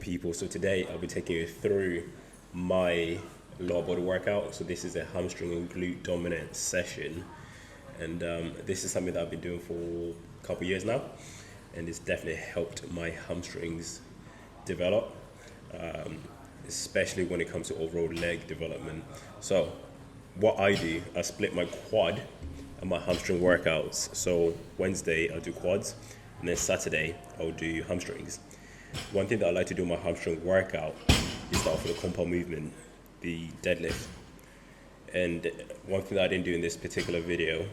people. So today I'll be taking you through my lower body workout. So this is a hamstring and glute dominant session, and this is something that I've been doing for a couple of years now, and it's definitely helped my hamstrings develop, especially when it comes to overall leg development. So what I do, I split my quad and my hamstring workouts. So Wednesday I'll do quads, and then Saturday I'll do hamstrings. One thing that I like to do in my hamstring workout is start off with the compound movement, the deadlift. And one thing that I didn't do in this particular video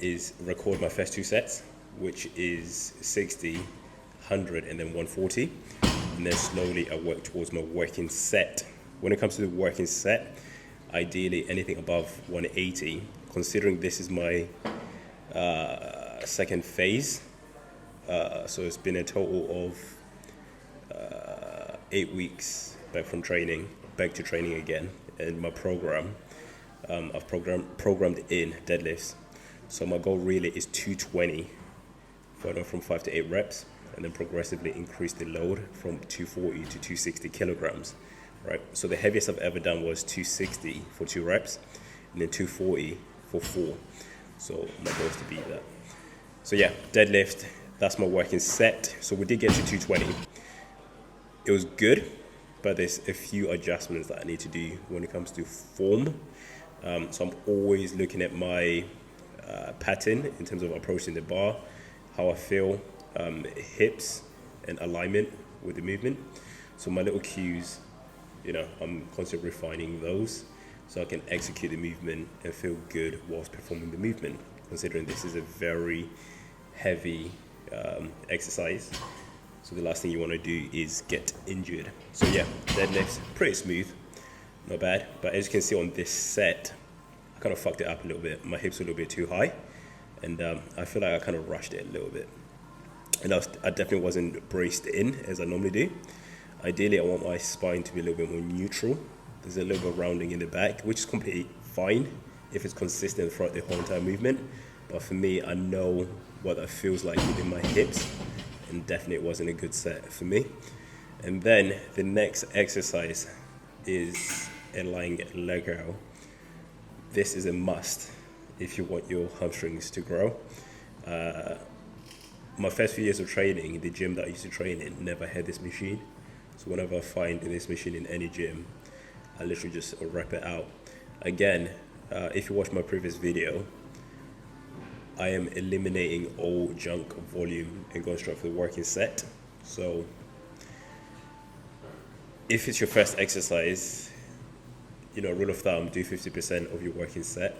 is record my first two sets, which is 60, 100, and then 140. And then slowly I work towards my working set. When it comes to the working set, ideally anything above 180, considering this is my second phase. So it's been a total of 8 weeks back from training, back to training again. And my program, I've programmed in deadlifts. So my goal really is 220 from 5 to 8 reps, and then progressively increase the load from 240 to 260 kilograms, right? So the heaviest I've ever done was 260 for 2 reps, and then 240 for 4. So my goal is to beat that. So yeah, deadlift, that's my working set. So we did get to 220. It was good, but there's a few adjustments that I need to do when it comes to form. So I'm always looking at my pattern in terms of approaching the bar, how I feel, hips and alignment with the movement. So my little cues, I'm constantly refining those so I can execute the movement and feel good whilst performing the movement, considering this is a very heavy exercise. So the last thing you want to do is get injured. So yeah, deadlifts, pretty smooth, not bad. But as you can see on this set, I kind of fucked it up a little bit. My hips were a little bit too high, and I feel like I kind of rushed it a little bit. And I definitely wasn't braced in as I normally do. Ideally, I want my spine to be a little bit more neutral. There's a little bit of rounding in the back, which is completely fine if it's consistent throughout the whole entire movement. But for me, I know what that feels like within my hips, and definitely it wasn't a good set for me. And then the next exercise is a lying leg curl. This is a must if you want your hamstrings to grow. My first few years of training, the gym that I used to train in never had this machine. So whenever I find this machine in any gym, I literally just rep it out. Again, if you watch my previous video, I am eliminating all junk volume and going straight for the working set. So if it's your first exercise, rule of thumb, do 50% of your working set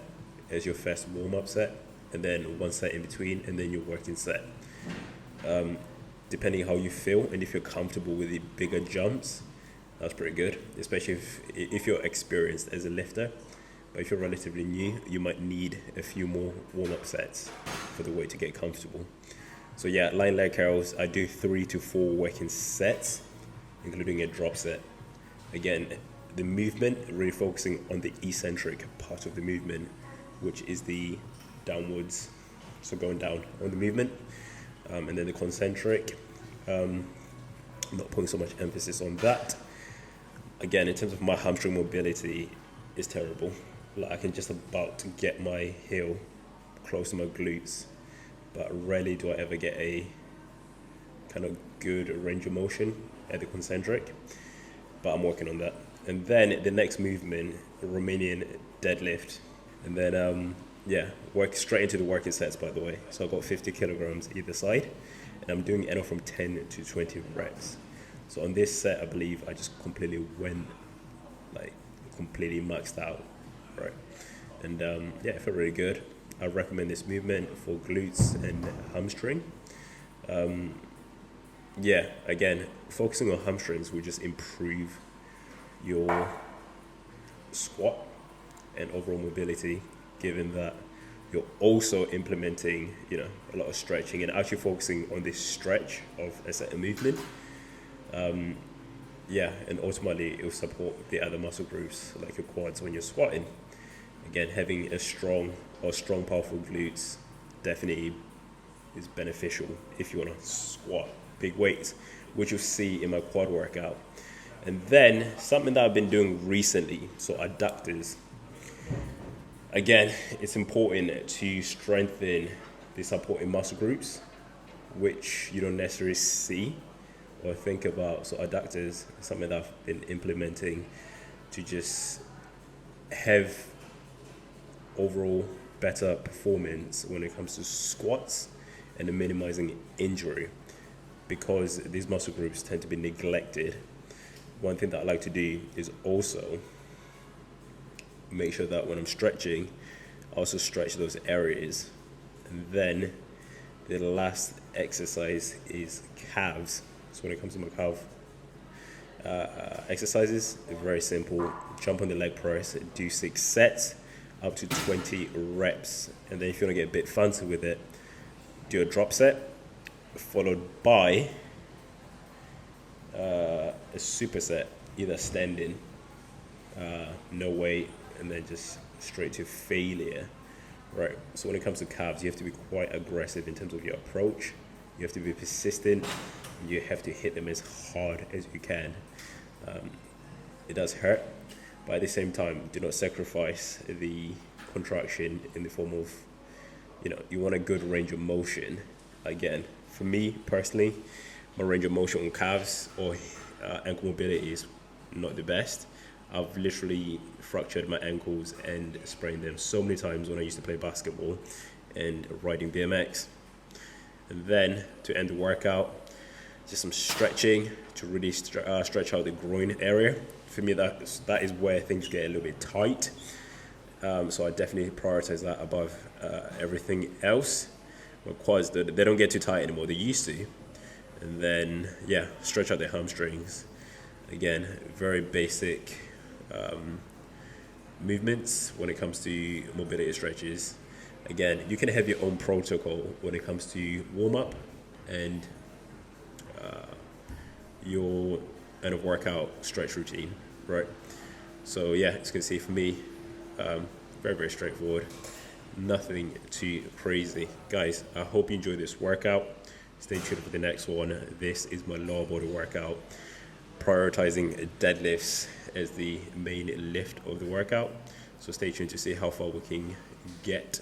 as your first warm-up set, and then one set in between, and then your working set. Depending how you feel and if you're comfortable with the bigger jumps, that's pretty good, especially if you're experienced as a lifter. But if you're relatively new, you might need a few more warm-up sets for the weight to get comfortable. So yeah, lying leg curls, I do 3 to 4 working sets, including a drop set. Again, the movement, really focusing on the eccentric part of the movement, which is the downwards, so going down on the movement. And then the concentric, not putting so much emphasis on that. Again, in terms of my hamstring mobility, it's terrible. Like I can just about get my heel close to my glutes, but rarely do I ever get a kind of good range of motion at the concentric, but I'm working on that. And then the next movement, Romanian deadlift, and then work straight into the working sets, by the way. So I've got 50 kilograms either side, and I'm doing anywhere from 10 to 20 reps. So on this set, I believe I just completely went, completely maxed out, right? And it felt really good. I recommend this movement for glutes and hamstring. Again, focusing on hamstrings will just improve your squat and overall mobility, given that you're also implementing, a lot of stretching and actually focusing on this stretch of a certain movement. And ultimately it will support the other muscle groups like your quads when you're squatting. Again, having a strong, powerful glutes definitely is beneficial if you want to squat big weights. which you'll see in my quad workout. And then something that I've been doing recently, so adductors. Again, it's important to strengthen the supporting muscle groups, which you don't necessarily see or think about. So adductors is something that I've been implementing to just have overall better performance when it comes to squats and minimizing injury, because these muscle groups tend to be neglected. One thing that I like to do is also make sure that when I'm stretching, I also stretch those areas. And then the last exercise is calves. So when it comes to my calf exercises, they're very simple. Jump on the leg press, do 6 sets, up to 20 reps. And then if you want to get a bit fancy with it, do a drop set, followed by a superset, either standing, no weight, and then just straight to failure. Right. So when it comes to calves, you have to be quite aggressive in terms of your approach. You have to be persistent. You have to hit them as hard as you can. It does hurt, but at the same time, do not sacrifice the contraction in the form of, you want a good range of motion. Again, for me personally, my range of motion on calves or ankle mobility is not the best. I've literally fractured my ankles and sprained them so many times when I used to play basketball and riding BMX. And then to end the workout, just some stretching to really stretch out the groin area. For me, that is where things get a little bit tight. So I definitely prioritize that above everything else. My quads, they don't get too tight anymore. They used to. And then, stretch out the hamstrings. Again, very basic movements when it comes to mobility stretches. Again, you can have your own protocol when it comes to warm-up and your end of workout stretch routine, right? So as you can see, for me, very, very straightforward. Nothing too crazy. Guys, I hope you enjoyed this workout. Stay tuned for the next one. This is my lower body workout, prioritizing deadlifts as the main lift of the workout. So stay tuned to see how far we can get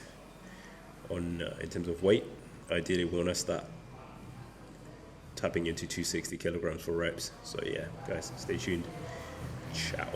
on in terms of weight. Ideally, we want to start tapping into 260 kilograms for reps. So guys, stay tuned. Ciao.